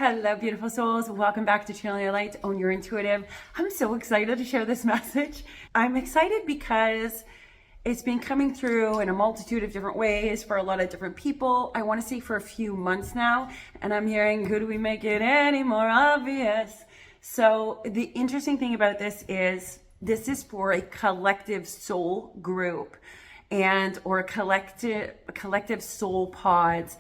Hello, beautiful souls. Welcome back to Channel Your Light, Own Your Intuitive. I'm so excited to share this message. I'm excited because it's been coming through in a multitude of different ways for a lot of different people. I want to say for a few months now, and I'm hearing, could we make it any more obvious? So the interesting thing about this is for a collective soul group or a collective soul pods.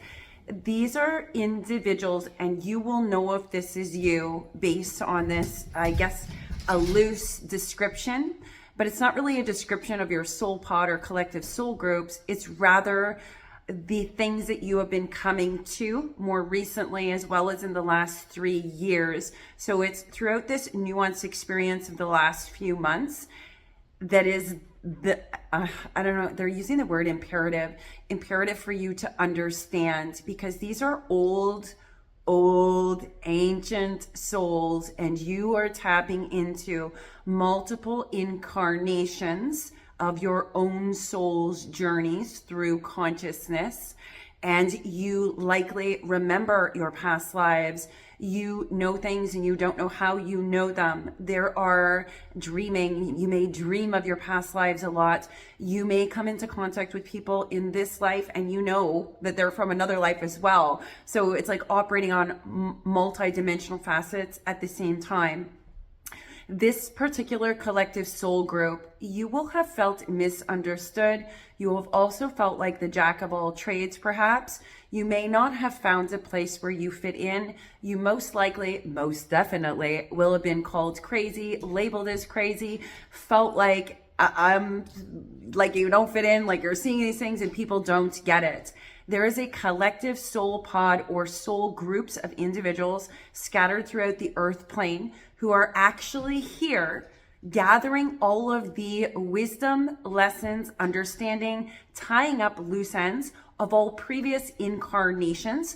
These are individuals, and you will know if this is you based on this, I guess, a loose description, but it's not really a description of your soul pod or collective soul groups. It's rather the things that you have been coming to more recently, as well as in the last 3 years. So it's throughout this nuanced experience of the last few months that is I don't know, they're using the word imperative for you to understand, because these are old, ancient souls, and you are tapping into multiple incarnations of your own soul's journeys through consciousness. And you likely remember your past lives. You know things and you don't know how you know them. There are dreaming. You may dream of your past lives a lot. You may come into contact with people in this life and you know that they're from another life as well. So it's like operating on multi-dimensional facets at the same time. This particular collective soul group, you will have felt misunderstood. You will have also felt like the jack of all trades, perhaps. You may not have found a place where you fit in. You most definitely will have been called crazy, labeled as crazy, felt like like you don't fit in, like you're seeing these things and people don't get it. There is a collective soul pod or soul groups of individuals scattered throughout the earth plane who are actually here gathering all of the wisdom, lessons, understanding, tying up loose ends of all previous incarnations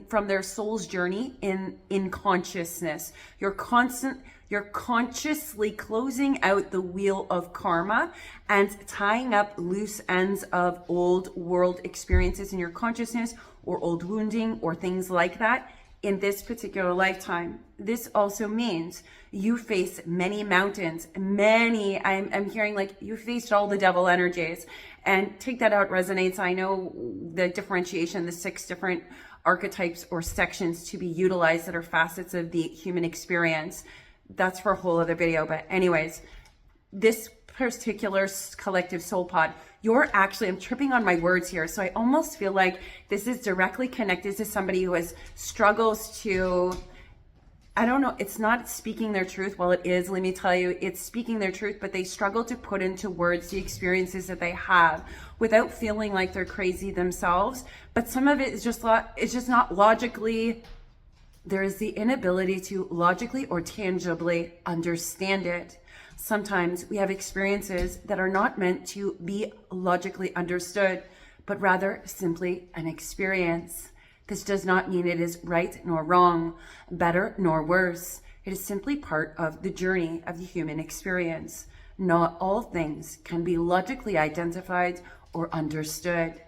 from their soul's journey in consciousness. You're consciously closing out the wheel of karma and tying up loose ends of old world experiences in your consciousness, or old wounding, or things like that in this particular lifetime. This also means you face many mountains, I'm hearing like you faced all the devil energies, and take that out resonates. I know the differentiation, the 6 different archetypes or sections to be utilized that are facets of the human experience. That's for a whole other video. But anyways, this particular collective soul pod, I'm tripping on my words here. So I almost feel like this is directly connected to somebody who struggles to, I don't know, it's not speaking their truth. Well, it is, let me tell you, it's speaking their truth, but they struggle to put into words the experiences that they have without feeling like they're crazy themselves. But some of it is just not logically. There is the inability to logically or tangibly understand it. Sometimes we have experiences that are not meant to be logically understood, but rather simply an experience. This does not mean it is right nor wrong, better nor worse. It is simply part of the journey of the human experience. Not all things can be logically identified or understood.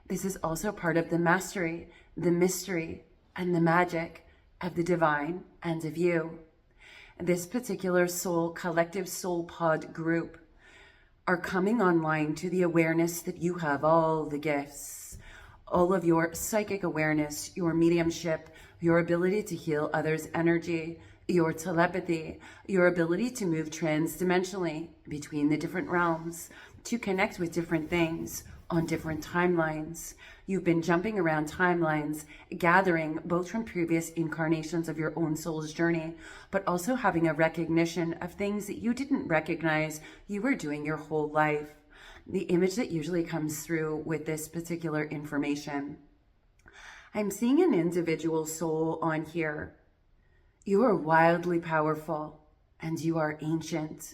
This is also part of the mastery, the mystery, and the magic of the divine and of you. This particular collective soul pod group are coming online to the awareness that you have all the gifts, all of your psychic awareness, your mediumship, your ability to heal others' energy, your telepathy, your ability to move transdimensionally between the different realms, to connect with different things on different timelines. You've been jumping around timelines, gathering both from previous incarnations of your own soul's journey, but also having a recognition of things that you didn't recognize you were doing your whole life. The image that usually comes through with this particular information, I'm seeing an individual soul on here. You are wildly powerful, and you are ancient,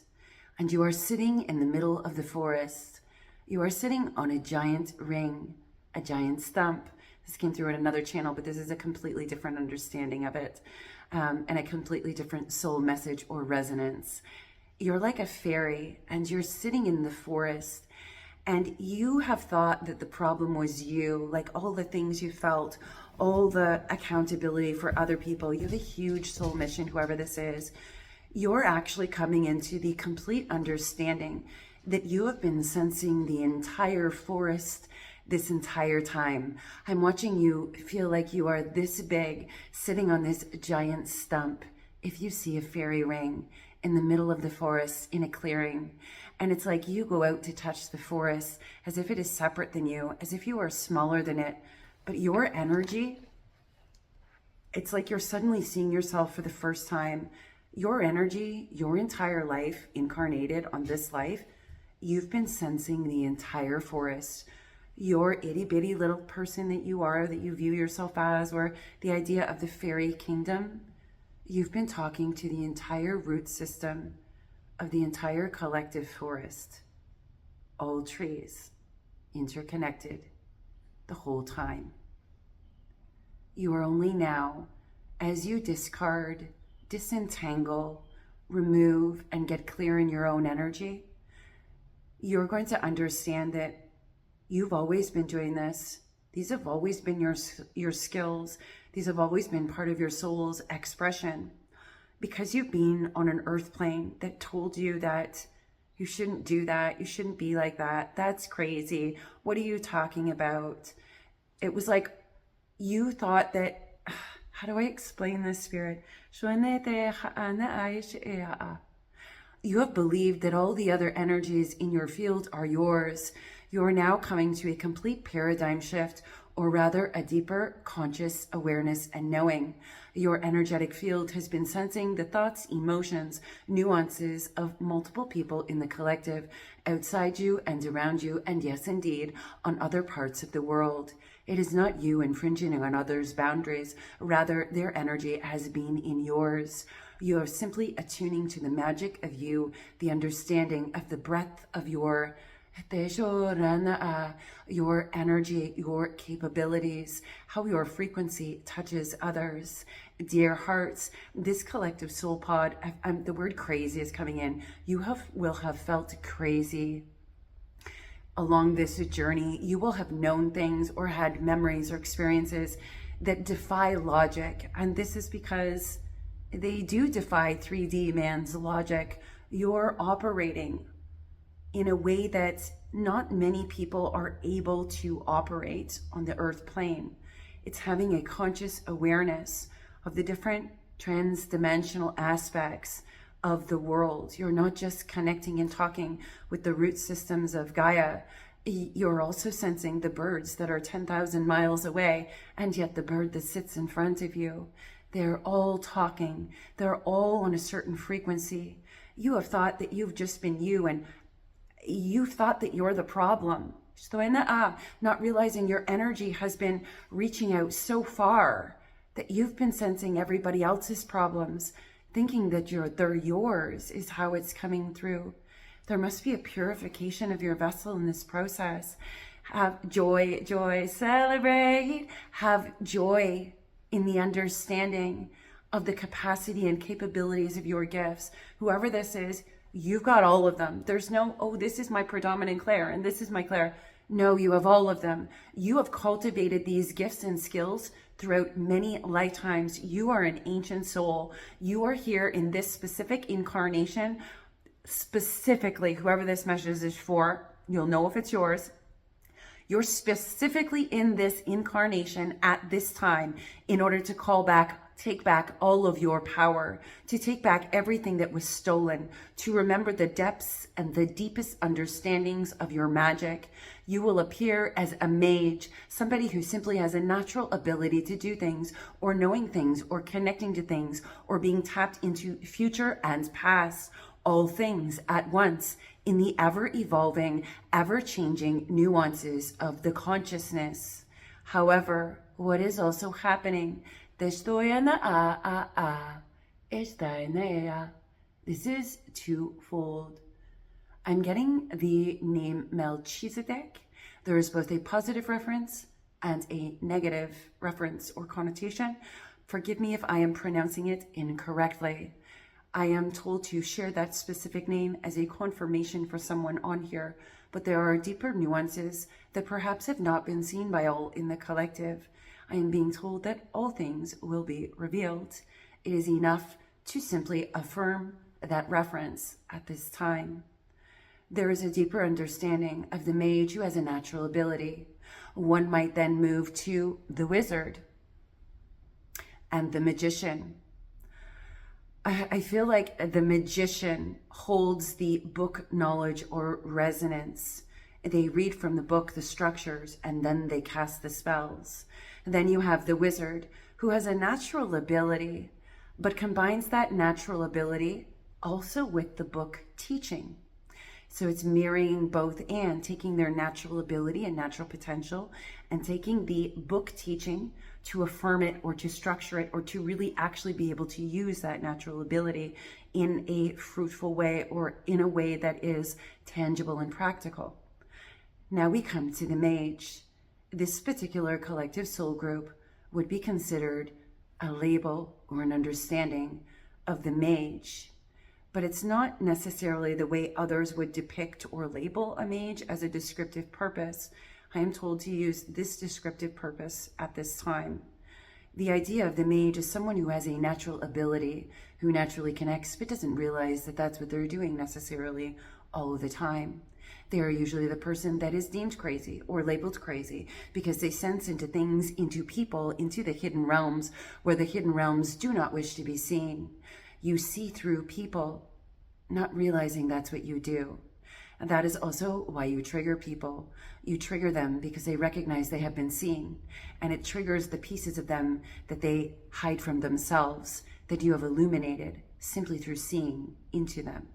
and you are sitting in the middle of the forest. You are sitting on a giant ring, a giant stump. This came through in another channel, but this is a completely different understanding of it, and a completely different soul message or resonance. You're like a fairy, and you're sitting in the forest, and you have thought that the problem was you, like all the things you felt, all the accountability for other people. You have a huge soul mission, whoever this is. You're actually coming into the complete understanding that you have been sensing the entire forest this entire time. I'm watching you feel like you are this big, sitting on this giant stump. If you see a fairy ring in the middle of the forest in a clearing, and it's like you go out to touch the forest as if it is separate than you, as if you are smaller than it, but your energy, it's like you're suddenly seeing yourself for the first time. Your energy, your entire life incarnated on this life, you've been sensing the entire forest. Your itty bitty little person that you are, that you view yourself as, or the idea of the fairy kingdom, you've been talking to the entire root system of the entire collective forest. All trees, interconnected the whole time. You are only now, as you discard, disentangle, remove, and get clear in your own energy, you're going to understand that you've always been doing this. These have always been your skills. These have always been part of your soul's expression. Because you've been on an earth plane that told you that you shouldn't do that, you shouldn't be like that, that's crazy, what are you talking about? It was like you thought that, how do I explain this, Spirit? You have believed that all the other energies in your field are yours. You are now coming to a complete paradigm shift, or rather a deeper conscious awareness and knowing. Your energetic field has been sensing the thoughts, emotions, nuances of multiple people in the collective, outside you and around you, and yes, indeed, on other parts of the world. It is not you infringing on others' boundaries, rather their energy has been in yours. You are simply attuning to the magic of you, the understanding of the breadth of your energy, your capabilities, how your frequency touches others. Dear hearts, this collective soul pod, the word crazy is coming in. You will have felt crazy along this journey. You will have known things or had memories or experiences that defy logic. And this is because they do defy 3D man's logic. You're operating in a way that not many people are able to operate on the earth plane. It's having a conscious awareness of the different trans-dimensional aspects of the world. You're not just connecting and talking with the root systems of Gaia. You're also sensing the birds that are 10,000 miles away, and yet the bird that sits in front of you. They're all talking. They're all on a certain frequency. You have thought that you've just been you, and you thought that you're the problem. Not realizing your energy has been reaching out so far that you've been sensing everybody else's problems, thinking that they're yours is how it's coming through. There must be a purification of your vessel in this process. Have joy, celebrate. Have joy in the understanding of the capacity and capabilities of your gifts. Whoever this is, you've got all of them. There's no, oh, this is my predominant Claire and this is my Claire. No, you have all of them. You have cultivated these gifts and skills throughout many lifetimes. You are an ancient soul. You are here in this specific incarnation, specifically, whoever this message is for, you'll know if it's yours. You're specifically in this incarnation at this time in order to take back all of your power, to take back everything that was stolen, to remember the depths and the deepest understandings of your magic. You will appear as a mage, somebody who simply has a natural ability to do things, or knowing things, or connecting to things, or being tapped into future and past, all things at once in the ever-evolving, ever-changing nuances of the consciousness. However, what is also happening, this is twofold. I'm getting the name Melchizedek. There is both a positive reference and a negative reference or connotation. Forgive me if I am pronouncing it incorrectly. I am told to share that specific name as a confirmation for someone on here, but there are deeper nuances that perhaps have not been seen by all in the collective. I am being told that all things will be revealed. It is enough to simply affirm that reference at this time. There is a deeper understanding of the mage who has a natural ability. One might then move to the wizard and the magician. I feel like the magician holds the book knowledge or resonance. They read from the book the structures and then they cast the spells. And then you have the wizard who has a natural ability, but combines that natural ability also with the book teaching. So it's mirroring both and taking their natural ability and natural potential and taking the book teaching to affirm it or to structure it or to really actually be able to use that natural ability in a fruitful way or in a way that is tangible and practical. Now we come to the mage. This particular collective soul group would be considered a label or an understanding of the mage. But it's not necessarily the way others would depict or label a mage as a descriptive purpose. I am told to use this descriptive purpose at this time. The idea of the mage is someone who has a natural ability, who naturally connects, but doesn't realize that that's what they're doing necessarily all of the time. They are usually the person that is deemed crazy or labeled crazy because they sense into things, into people, into the hidden realms where the hidden realms do not wish to be seen. You see through people, not realizing that's what you do. And that is also why you trigger people. You trigger them because they recognize they have been seen. And it triggers the pieces of them that they hide from themselves, that you have illuminated simply through seeing into them.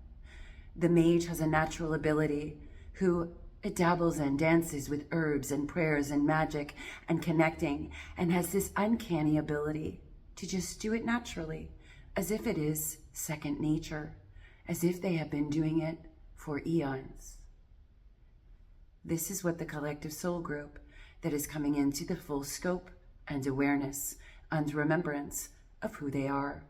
The mage has a natural ability who dabbles and dances with herbs and prayers and magic and connecting, and has this uncanny ability to just do it naturally, as if it is second nature, as if they have been doing it for eons. This is what the collective soul group that is coming into the full scope and awareness and remembrance of who they are.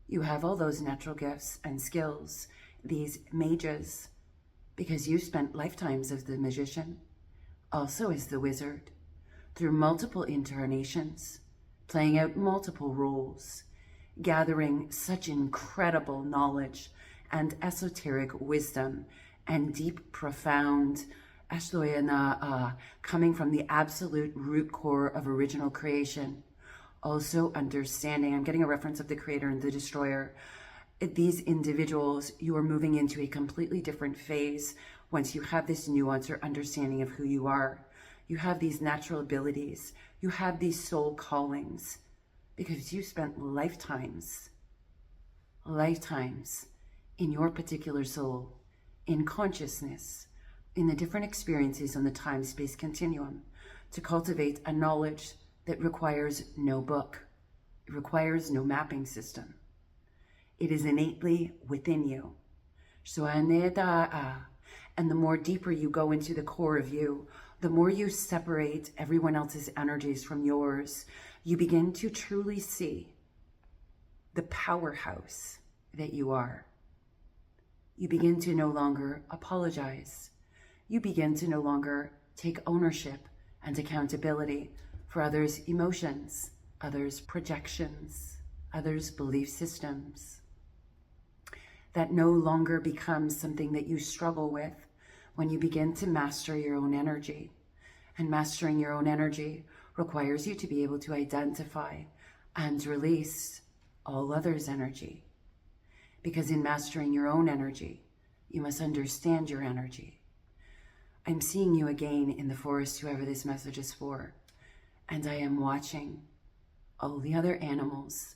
You have all those natural gifts and skills, these mages, because you spent lifetimes as the magician, also as the wizard, through multiple incarnations, playing out multiple roles, gathering such incredible knowledge and esoteric wisdom and deep, profound, coming from the absolute root core of original creation. Also understanding, I'm getting a reference of the creator and the destroyer. These individuals, you are moving into a completely different phase once you have this nuance or understanding of who you are. You have these natural abilities. You have these soul callings because you spent lifetimes in your particular soul, in consciousness, in the different experiences on the time-space continuum to cultivate a knowledge that requires no book. It requires no mapping system. It is innately within you. And the more deeper you go into the core of you, the more you separate everyone else's energies from yours, you begin to truly see the powerhouse that you are. You begin to no longer apologize. You begin to no longer take ownership and accountability for others' emotions, others' projections, others' belief systems. That no longer becomes something that you struggle with when you begin to master your own energy. And mastering your own energy requires you to be able to identify and release all others' energy. Because in mastering your own energy, you must understand your energy. I'm seeing you again in the forest, whoever this message is for. And I am watching all the other animals.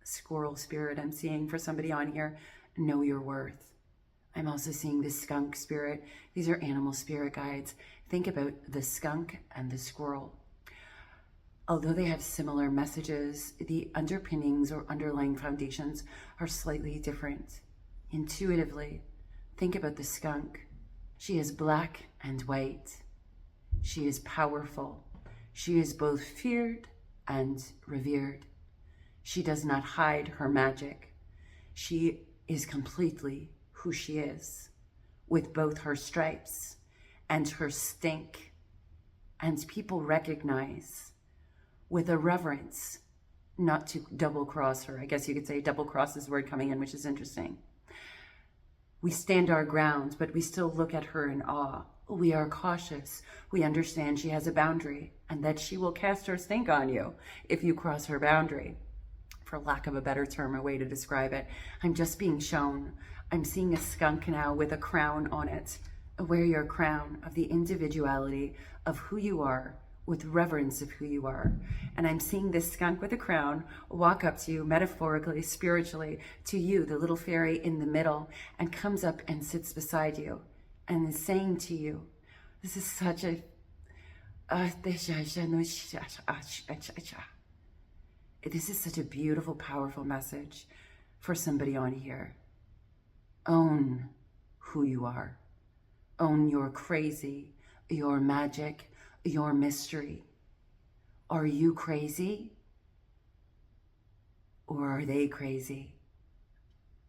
Squirrel spirit I'm seeing for somebody on here. Know your worth. I'm also seeing the skunk spirit. These are animal spirit guides. Think about the skunk and the squirrel. Although they have similar messages, the underpinnings or underlying foundations are slightly different. Intuitively, think about the skunk. She is black and white. She is powerful. She is both feared and revered. She does not hide her magic. She is completely who she is, with both her stripes and her stink. And people recognize with a reverence, not to double cross her. I guess you could say double cross is the word coming in, which is interesting. We stand our ground, but we still look at her in awe. We are cautious. We understand she has a boundary and that she will cast her stink on you if you cross her boundary. For lack of a better term, a way to describe it, I'm just being shown. I'm seeing a skunk now with a crown on it. Wear your crown of the individuality of who you are, with reverence of who you are. And I'm seeing this skunk with a crown walk up to you, metaphorically, spiritually, to you, the little fairy in the middle, and comes up and sits beside you and is saying to you, this is such a... This is such a beautiful, powerful message for somebody on here. Own who you are. Own your crazy, your magic, your mystery. Are you crazy? Or are they crazy?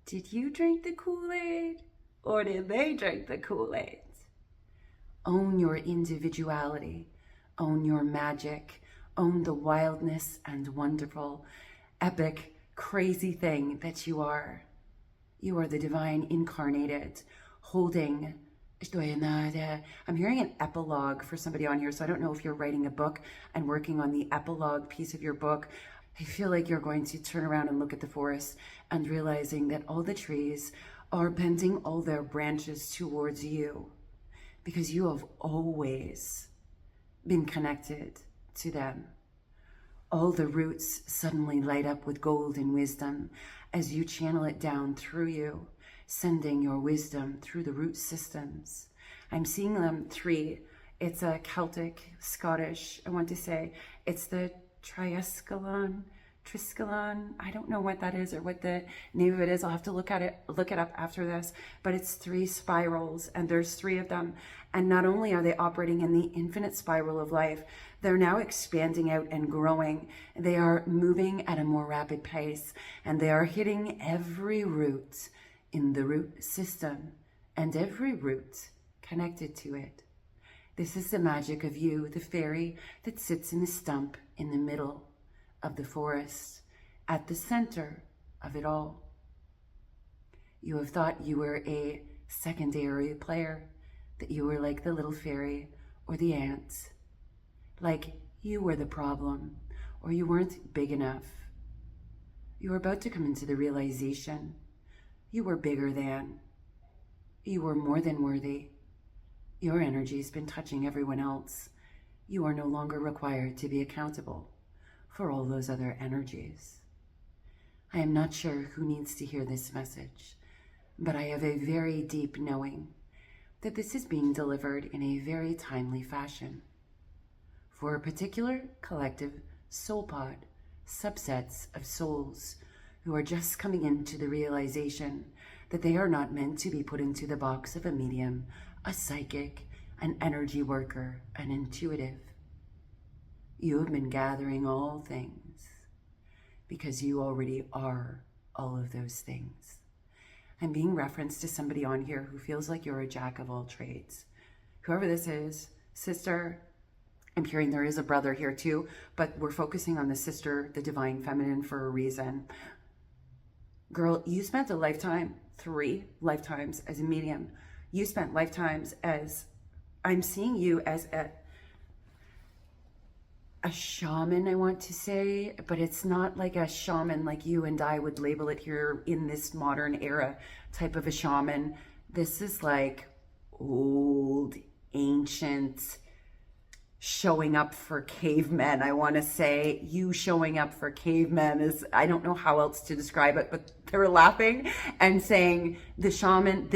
Did you drink the Kool-Aid? Or did they drink the Kool-Aid? Own your individuality. Own your magic. Own the wildness and wonderful, epic, crazy thing that you are. You are the divine incarnated, holding... I'm hearing an epilogue for somebody on here, so I don't know if you're writing a book and working on the epilogue piece of your book. I feel like you're going to turn around and look at the forest and realizing that all the trees are bending all their branches towards you because you have always been connected to them. All the roots suddenly light up with golden wisdom as you channel it down through you, sending your wisdom through the root systems. I'm seeing them three. It's a Celtic, Scottish, I want to say. It's the Triskelion. I don't know what that is or what the name of it is. I'll have to look it up after this. But it's 3 spirals, and there's 3 of them. And not only are they operating in the infinite spiral of life, they're now expanding out and growing. They are moving at a more rapid pace, and they are hitting every root in the root system and every root connected to it. This is the magic of you, the fairy that sits in the stump in the middle of the forest, at the center of it all. You have thought you were a secondary player, that you were like the little fairy or the ants, like you were the problem or you weren't big enough. You were about to come into the realization you were bigger than. You were more than worthy. Your energy's been touching everyone else. You are no longer required to be accountable for all those other energies. I am not sure who needs to hear this message, but I have a very deep knowing that this is being delivered in a very timely fashion for a particular collective soul pod, subsets of souls who are just coming into the realization that they are not meant to be put into the box of a medium, a psychic, an energy worker, an intuitive. You have been gathering all things because you already are all of those things. I'm being referenced to somebody on here who feels like you're a jack of all trades. Whoever this is, sister, I'm hearing there is a brother here too, but we're focusing on the sister, the divine feminine, for a reason. Girl, you spent a lifetime, 3 lifetimes as a medium. You spent lifetimes as, I'm seeing you as a shaman, I want to say, but it's not like a shaman like you and I would label it here in this modern era type of a shaman. This is like old, ancient, showing up for cavemen, I want to say. You showing up for cavemen is, I don't know how else to describe it, but they're laughing and saying this shaman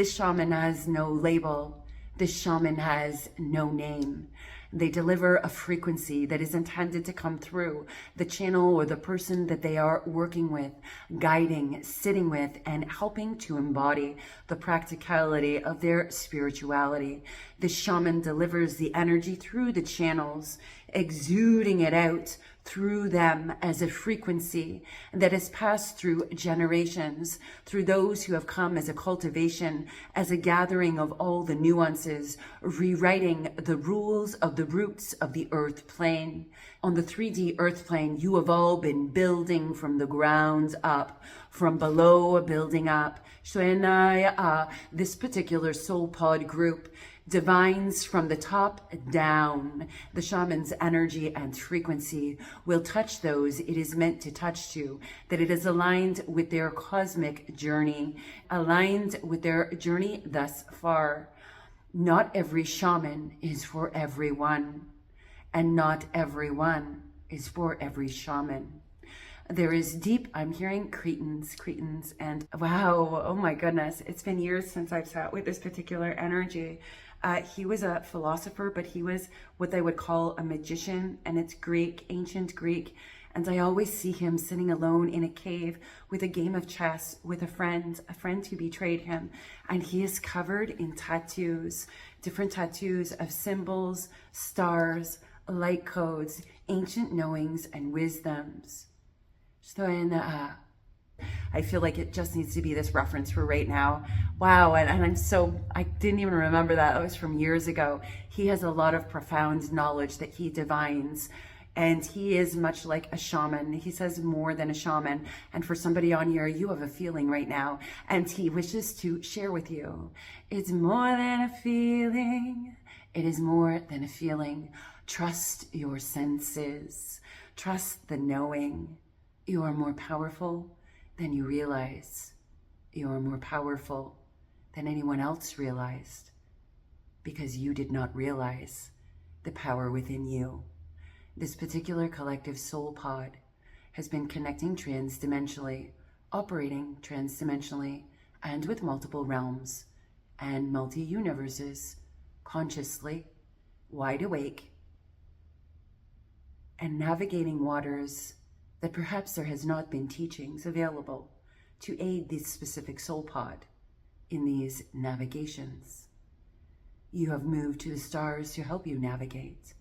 has no label. This shaman has no name. They deliver a frequency that is intended to come through the channel or the person that they are working with, guiding, sitting with, and helping to embody the practicality of their spirituality. The shaman delivers the energy through the channels, exuding it out through them as a frequency that has passed through generations, through those who have come as a cultivation, as a gathering of all the nuances, rewriting the rules of the roots of the earth plane. On the 3D earth plane, you have all been building from the ground up, from below building up. This particular soul pod group divines from the top down. The shaman's energy and frequency will touch those it is meant to touch to, that it is aligned with their cosmic journey, aligned with their journey thus far. Not every shaman is for everyone, and not everyone is for every shaman. There is deep, I'm hearing cretins, and wow, oh my goodness, it's been years since I've sat with this particular energy. He was a philosopher, but he was what they would call a magician, and it's Greek, ancient Greek. And I always see him sitting alone in a cave with a game of chess with a friend who betrayed him. And he is covered in tattoos, different tattoos of symbols, stars, light codes, ancient knowings, and wisdoms. I feel like it just needs to be this reference for right now. Wow, and I didn't even remember that. That was from years ago. He has a lot of profound knowledge that he divines, and he is much like a shaman. He says more than a shaman. And for somebody on here, you have a feeling right now, and he wishes to share with you. It's more than a feeling. It is more than a feeling. Trust your senses. Trust the knowing. You are more powerful than you realize. You are more powerful than anyone else realized, because you did not realize the power within you. This particular collective soul pod has been connecting transdimensionally, operating transdimensionally, and with multiple realms and multi-universes, consciously, wide awake, and navigating waters that perhaps there has not been teachings available to aid this specific soul pod in these navigations. You have moved to the stars to help you navigate,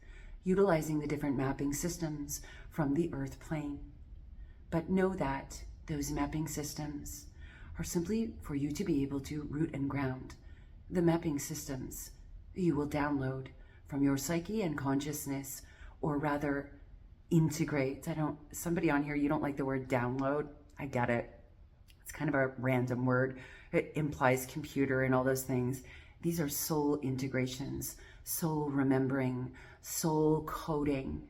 utilizing the different mapping systems from the earth plane. But know that those mapping systems are simply for you to be able to root and ground the mapping systems you will download from your psyche and consciousness, or rather integrate. Somebody on here, you don't like the word download. I get it. It's kind of a random word. It implies computer and all those things. These are soul integrations, soul remembering, soul coding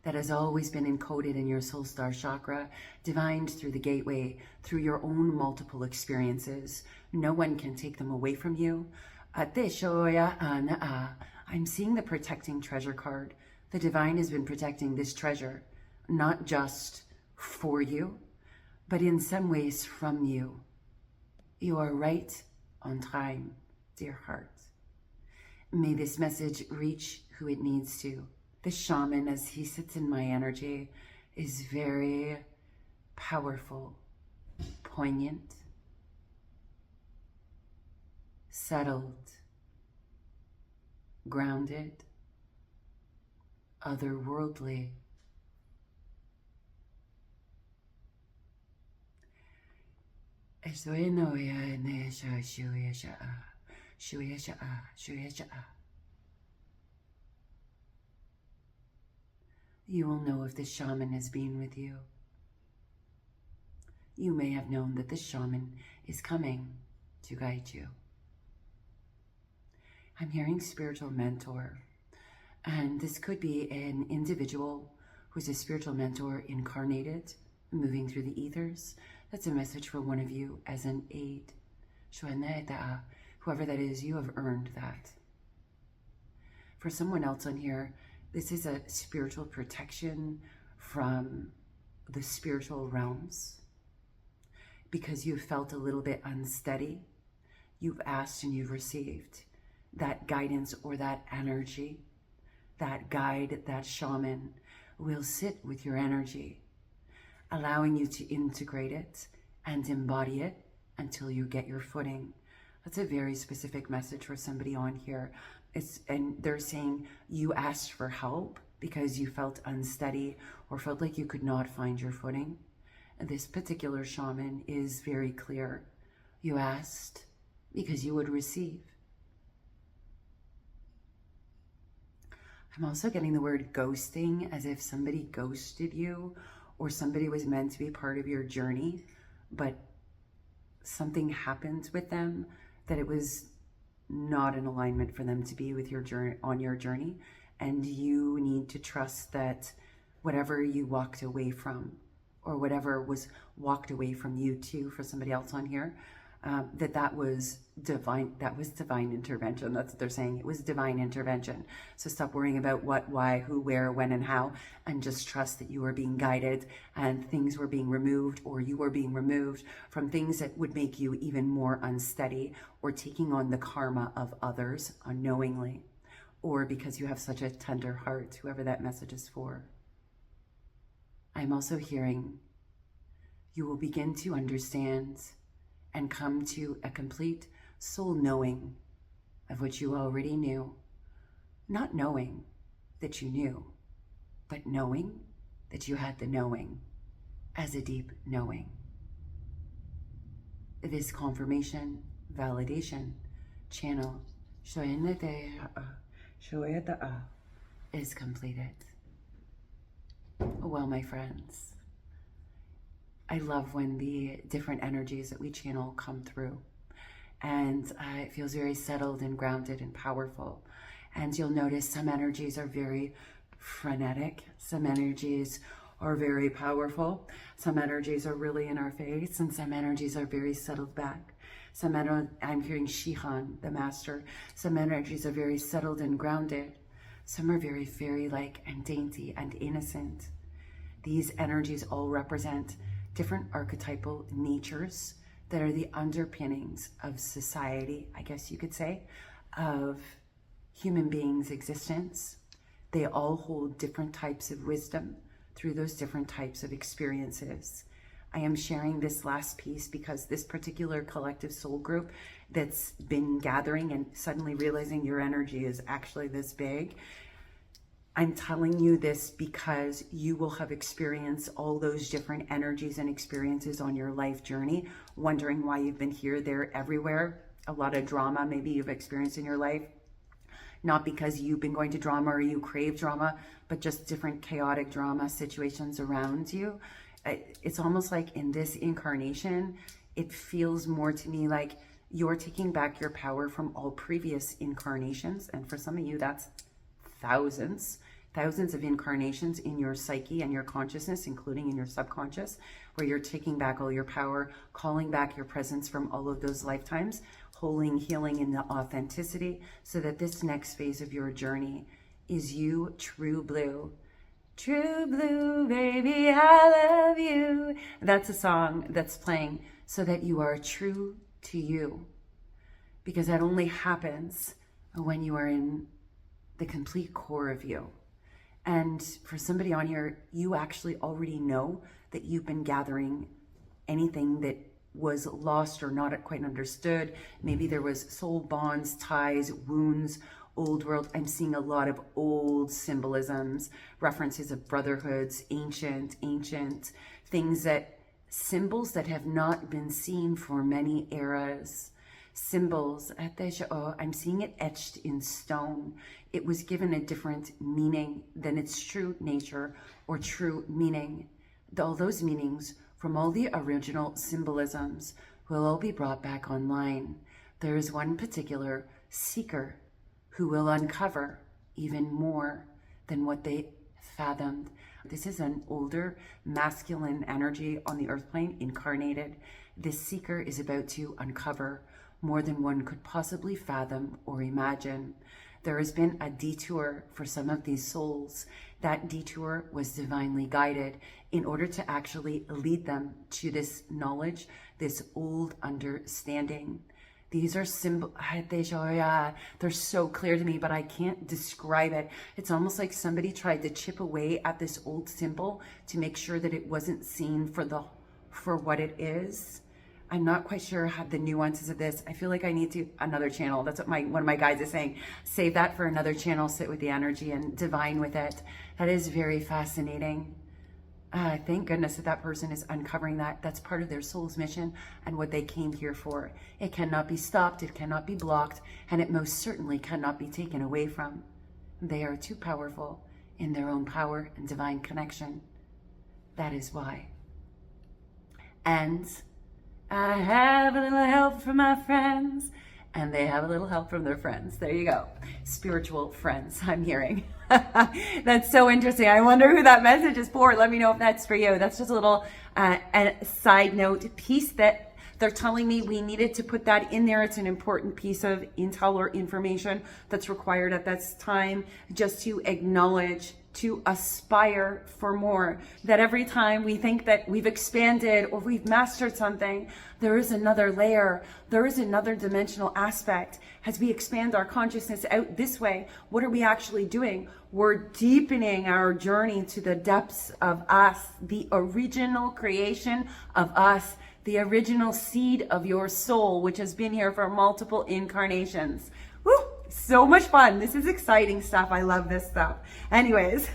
that has always been encoded in your soul star chakra, divined through the gateway, through your own multiple experiences. No one can take them away from you. I'm seeing the protecting treasure card. The divine has been protecting this treasure, not just for you, but in some ways from you. You are right on time, dear heart. May this message reach who it needs to. The shaman, as he sits in my energy, is very powerful, poignant, settled, grounded, otherworldly. You will know if this shaman has been with you. You may have known that this shaman is coming to guide you. I'm hearing spiritual mentor, and this could be an individual who's a spiritual mentor incarnated, moving through the ethers. That's a message for one of you as an aid. Whoever that is, you have earned that. For someone else on here, this is a spiritual protection from the spiritual realms. Because you've felt a little bit unsteady, you've asked and you've received that guidance or that energy. That guide, that shaman will sit with your energy, allowing you to integrate it and embody it until you get your footing. That's a very specific message for somebody on here. And they're saying you asked for help because you felt unsteady or felt like you could not find your footing. And this particular shaman is very clear. You asked because you would receive. I'm also getting the word ghosting, as if somebody ghosted you or somebody was meant to be part of your journey, but something happened with them that it was not in alignment for them to be with your journey, on your journey. And you need to trust that whatever you walked away from, or whatever was walked away from you too, for somebody else on here, that was divine. That was divine intervention. That's what they're saying. It was divine intervention. So stop worrying about what, why, who, where, when, and how, and just trust that you are being guided and things were being removed, or you were being removed from things that would make you even more unsteady, or taking on the karma of others unknowingly, or because you have such a tender heart, whoever that message is for. I'm also hearing you will begin to understand and come to a complete soul knowing of what you already knew. Not knowing that you knew, but knowing that you had the knowing as a deep knowing. This confirmation, validation, channel, is completed. Well, my friends, I love when the different energies that we channel come through, and it feels very settled and grounded and powerful. And you'll notice some energies are very frenetic, some energies are very powerful, some energies are really in our face, and some energies are very settled back. I'm hearing Shihan, the master. Some energies are very settled and grounded. Some are very fairy-like and dainty and innocent. These energies all represent different archetypal natures that are the underpinnings of society, I guess you could say, of human beings' existence. They all hold different types of wisdom through those different types of experiences. I am sharing this last piece because this particular collective soul group that's been gathering and suddenly realizing your energy is actually this big, I'm telling you this because you will have experienced all those different energies and experiences on your life journey, wondering why you've been here, there, everywhere. A lot of drama maybe you've experienced in your life, not because you've been going to drama or you crave drama, but just different chaotic drama situations around you. It's almost like in this incarnation, it feels more to me like you're taking back your power from all previous incarnations. And for some of you, that's thousands of incarnations in your psyche and your consciousness, including in your subconscious, where you're taking back all your power, calling back your presence from all of those lifetimes, holding, healing in the authenticity, so that this next phase of your journey is you, true blue. True blue, baby, I love you. That's a song that's playing, so that you are true to you. Because that only happens when you are in the complete core of you. And for somebody on here, you actually already know that you've been gathering anything that was lost or not quite understood. Maybe there was soul bonds, ties, wounds, old world. I'm seeing a lot of old symbolisms, references of brotherhoods, ancient things, that symbols that have not been seen for many eras. Symbols, I'm seeing it etched in stone. It was given a different meaning than its true nature or true meaning. All those meanings from all the original symbolisms will all be brought back online. There is one particular seeker who will uncover even more than what they fathomed. This is an older masculine energy on the earth plane, incarnated. This seeker is about to uncover more than one could possibly fathom or imagine. There has been a detour for some of these souls. That detour was divinely guided in order to actually lead them to this knowledge, this old understanding. These are symbols, they're so clear to me, but I can't describe it. It's almost like somebody tried to chip away at this old symbol to make sure that it wasn't seen for what it is. I'm not quite sure how the nuances of this. I feel like I need to another channel. That's what one of my guides is saying. Save that for another channel, sit with the energy and divine with it. That is very fascinating. Thank goodness that person is uncovering that. That's part of their soul's mission and what they came here for. It cannot be stopped, it cannot be blocked, and it most certainly cannot be taken away from. They are too powerful in their own power and divine connection. That is why. And I have a little help from my friends, and they have a little help from their friends. There you go. Spiritual friends, I'm hearing. That's so interesting. I wonder who that message is for. Let me know if that's for you. That's just a little a side note piece that they're telling me we needed to put that in there. It's an important piece of intel or information that's required at this time, just to acknowledge, to aspire for more. That every time we think that we've expanded or we've mastered something, there is another layer, there is another dimensional aspect. As we expand our consciousness out this way, what are we actually doing? We're deepening our journey to the depths of us, the original creation of us, the original seed of your soul, which has been here for multiple incarnations. Woo! So much fun. This is exciting stuff. I love this stuff. Anyways,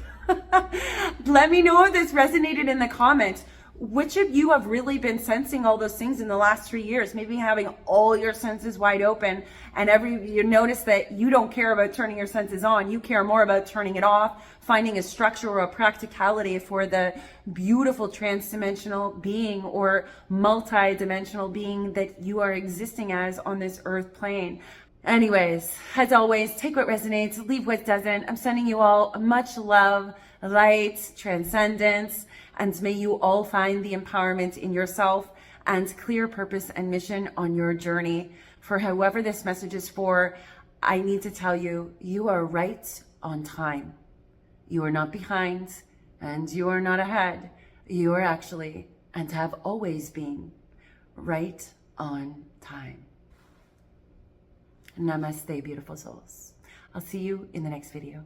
let me know if this resonated in the comments. Which of you have really been sensing all those things in the last 3 years? Maybe having all your senses wide open, and you notice that you don't care about turning your senses on. You care more about turning it off, finding a structure or a practicality for the beautiful transdimensional being or multi-dimensional being that you are existing as on this earth plane. Anyways, as always, take what resonates, leave what doesn't. I'm sending you all much love, light, transcendence, and may you all find the empowerment in yourself and clear purpose and mission on your journey. For whoever this message is for, I need to tell you, you are right on time. You are not behind and you are not ahead. You are actually, and have always been, right on time. Namaste, beautiful souls. I'll see you in the next video.